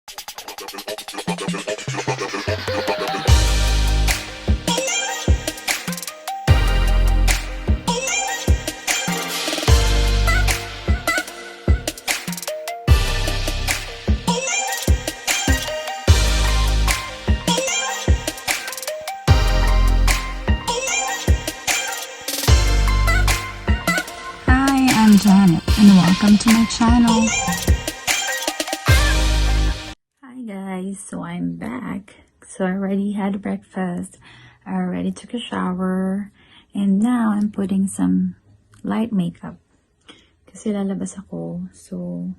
I'm Janet and welcome to my channel. Hi guys, so I'm back. So I already had breakfast, I already took a shower, and now I'm putting some light makeup. Kasi lalabas ako, so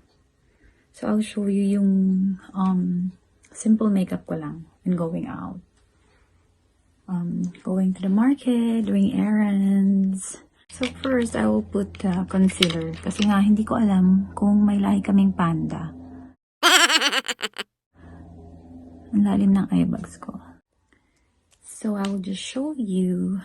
I'll show you yung simple makeup ko lang when going out. Going to the market, doing errands. So first, I will put concealer. Kasi nga, hindi ko alam kung may lahi kaming panda. Ang lalim ng eyebags ko. So I will just show you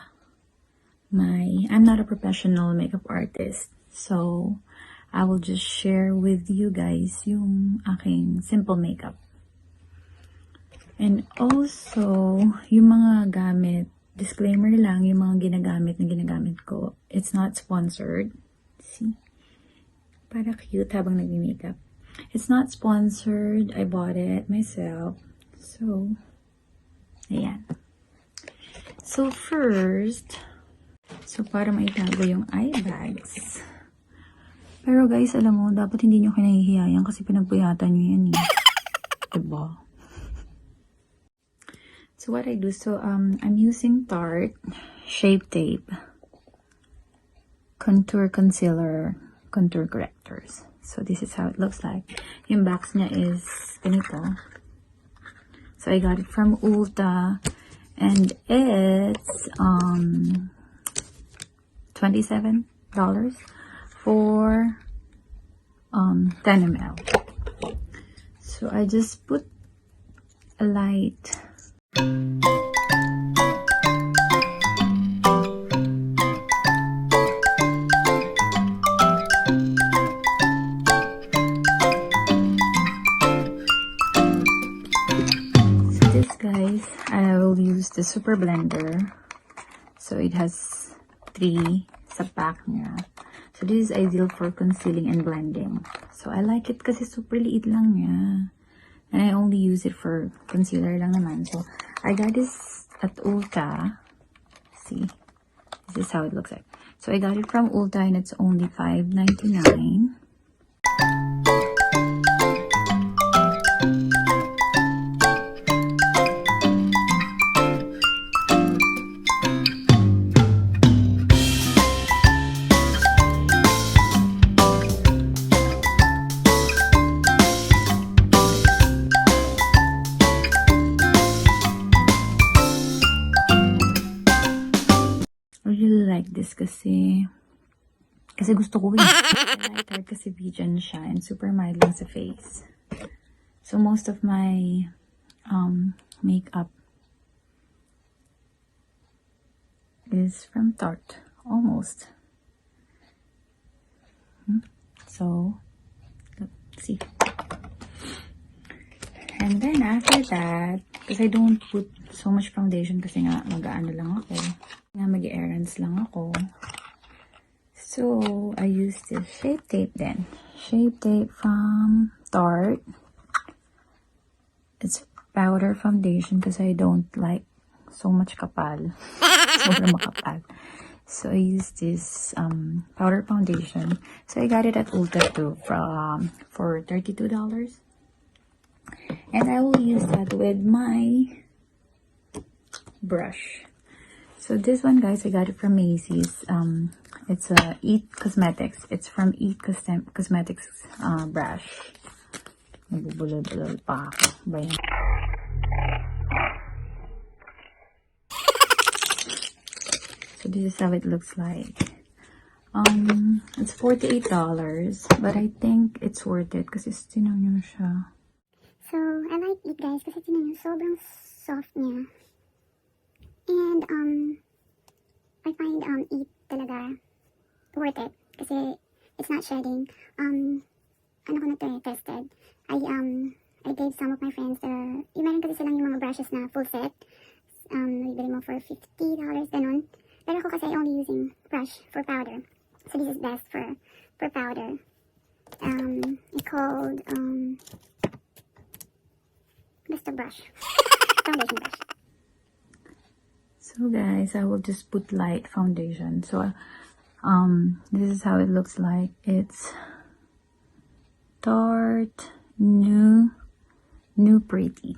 I'm not a professional makeup artist. So I will just share with you guys yung aking simple makeup. And also, yung mga gamit, disclaimer lang, yung mga ginagamit ko, it's not sponsored. See? Para cute habang nagmi-makeup. It's not sponsored. I bought it myself. So, ayan. So, first, para maitago yung eye bags. Pero guys, alam mo, dapat hindi nyo kinahihiyayan kasi pinagpuyatan nyo yan eh. Diba? So what I do, I'm using Tarte Shape Tape, Contour Concealer, Contour Correctors. So this is how it looks like. Yung box niya is ganito. So I got it from Ulta, and it's $27 for 10 ml. So I just put a light. So this guys, I will use the super blender. So it has 3 sa pack niya. So this is ideal for concealing and blending. So I like it kasi super liit lang niya. And I only use it for concealer lang naman. So, I got this at Ulta. See? This is how it looks like. So, I got it from Ulta and it's only $5.99. Like this kasi gusto ko lighthearted kasi vegan siya and super mild lang sa face. So most of my makeup is from Tarte, almost. So let's see. And then after that, because I don't put so much foundation kasi nga mag-aano lang ako. Nga mag-errands lang ako. So, I use this Shape Tape then. Shape Tape from Tarte. It's powder foundation kasi I don't like so much kapal. Sobrang makapal. So, I use this powder foundation. So, I got it at Ulta too for $32. And I will use that with my brush. So this one, guys, I got it from Mesias. It's Eat Cosmetics. It's from Eat Cosmetics brush. Nagbubulol-bulol pa ako. Bayan. So this is how it looks like. It's $48, but I think it's worth it kasi tinan nyo siya. So, I like it guys kasi tinan nyo, sobrang soft niya. And, I find, it talaga worth it. Kasi, it's not shedding. Ano ko na to tested. I I gave some of my friends yung meron kasi silang yung mga brushes na full set. Nabibili mo for $50, ganun. Pero ako kasi only using brush for powder. So this is best for powder. It's called, basta brush. Foundation brush. So guys, I will just put light foundation. So, this is how it looks like. It's Tarte New Pretty.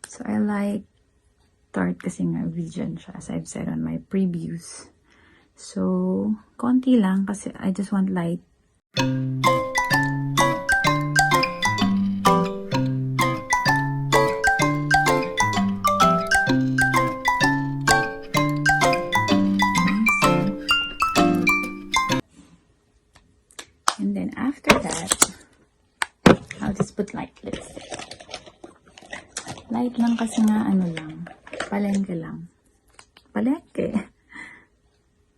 So I like Tarte kasi nga vegan siya, as I've said on my previews. So, konti lang kasi I just want light. And then after that, I'll just put light lipstick. Light lang kasi nga ano lang, palengke lang. Palengke.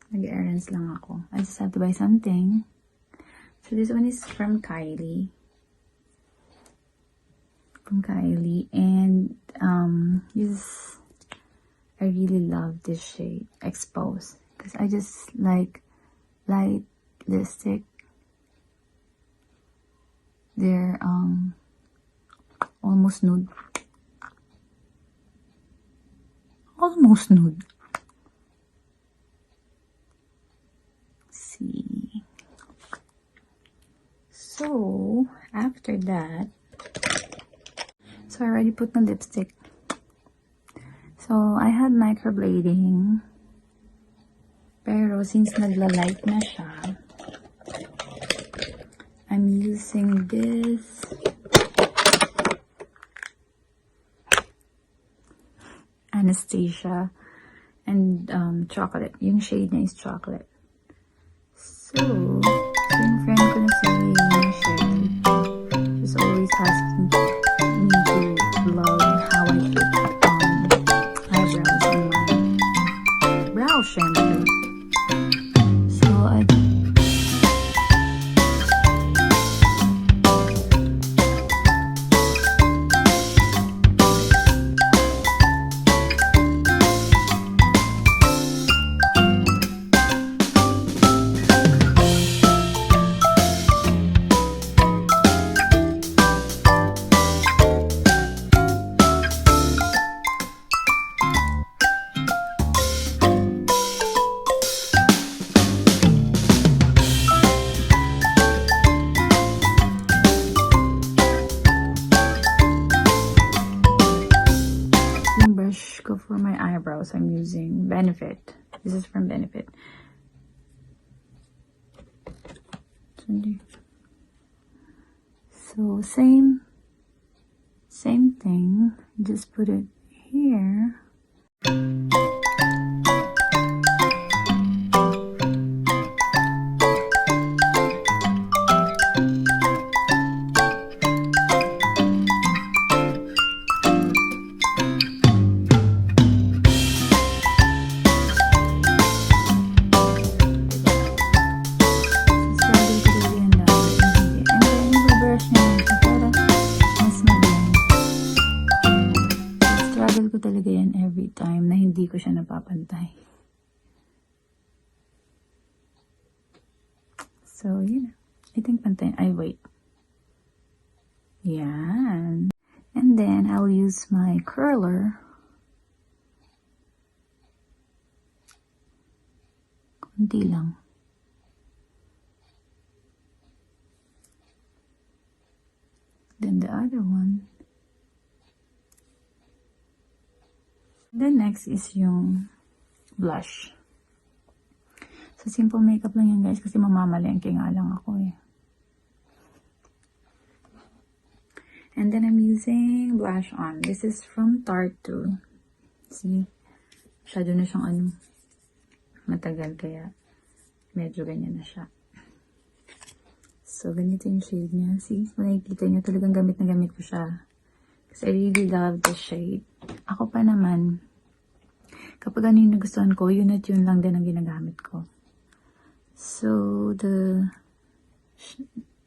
Nag-errands lang ako. I just have to buy something. So this one is from Kylie. And I really love this shade, Expose, because I just like light lipstick. They're almost nude. See. So after that, so I already put the lipstick. So I had microblading, pero since nagla-light na siya, I'm using this Anastasia and chocolate. Yung shade niya is chocolate. So yung friend ko na si Michelle, she's always asking me to vlog how I put eyebrows on my brow shampoo. So I for my eyebrows, I'm using Benefit. This is from Benefit. So same thing. Just put it here. Ko talaga yan every time na hindi ko siya napapantay. So, yun. I think pantay. Ay, wait. Yan. And then, I'll use my curler. Kunti lang. Then the other one. Then next is yung blush. So simple makeup lang yan guys kasi mamamalengke nga lang ako eh. And then I'm using blush on. This is from Tarte too. See? Masyado na siyang matagal kaya medyo ganyan na siya. So ganito yung shade niya. See? Kung nakikita nyo talagang gamit na gamit ko siya. Kasi I really love the shade. Ako pa naman, kapag ano yung nagustuhan ko, yun at yun lang din ang ginagamit ko. So,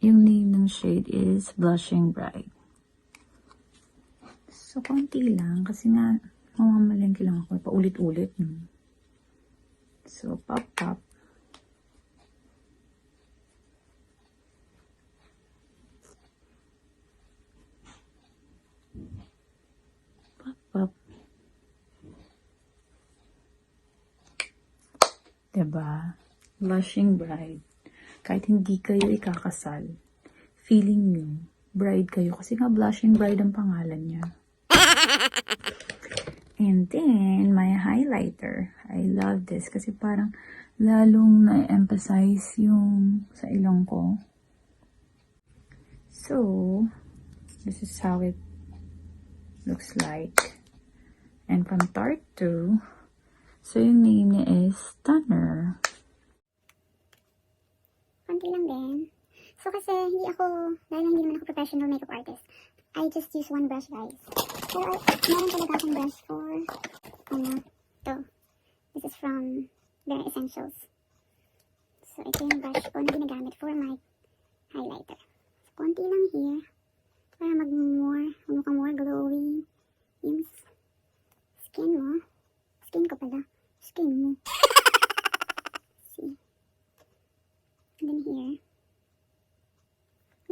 yung name ng shade is Blushing Bright. So, konti lang. Kasi nga, mamamalengke lang ako. Paulit-ulit. So, pop. Pop. Diba? Blushing Bright. Kahit hindi kayo ikakasal, feeling nyo, bride kayo. Kasi nga, Blushing Bride ang pangalan niya. And then, my highlighter. I love this. Kasi parang, lalong na-emphasize yung sa ilong ko. So, this is how it looks like. And from Tarte too. So, yung name niya is Stunner. Konti lang din. So, kasi dahil hindi naman ako professional makeup artist, I just use one brush, guys. Pero, meron talaga akong brush for, to. This is from Bare Essentials. So, ito yung brush ko na ginagamit for my highlighter. So, konti lang here. Para magmukhang more glowy yung skin mo. Skin ko pala. Skin mo. See? And then here.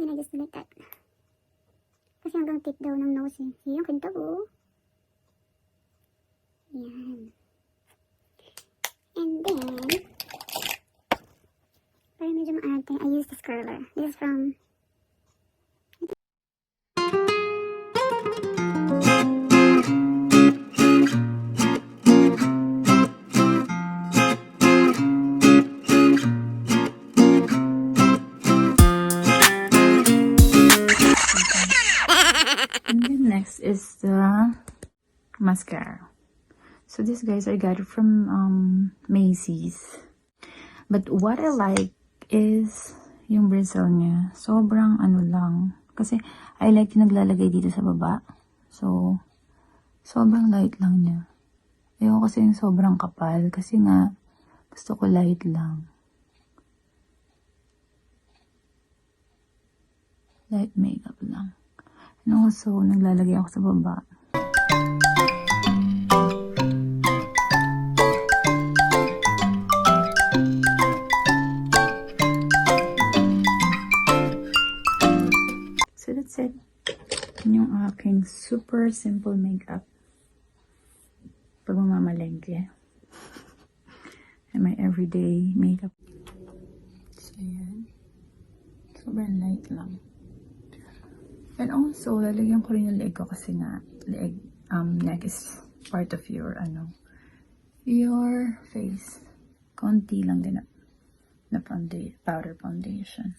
And I just do like that. Kasi hanggang tip daw ng nose eh. See, yung kanta ko. Yan. And then, para medyo maarte, I use this curler. This is from Next is the mascara. So this, guys, I got it from Mesias. But what I like is yung bristle niya. Sobrang ano lang. Kasi I like yung naglalagay dito sa baba. So, sobrang light lang niya. Ayoko kasi yung sobrang kapal. Kasi nga, gusto ko light lang. Light makeup lang. And also, naglalagay ako sa baba. So, that's it. Yun yung aking super simple makeup. Pag mamamalengke. And my everyday makeup. So, yan. Sobrang light lang. And also, lalagyan ko rin yung leg ko kasi nga, neck is part of your, your face. Konti lang din na powder foundation.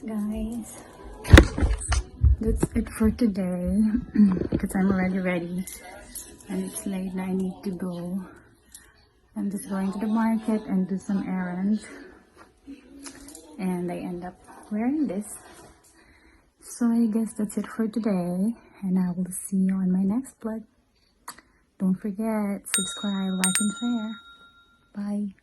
Guys, that's it for today because I'm already ready and it's late now. I need to go. I'm just going to the market and do some errands, and I end up wearing this. So I guess that's it for today, and I will see you on my next vlog. Don't forget, subscribe, like, and share. Bye.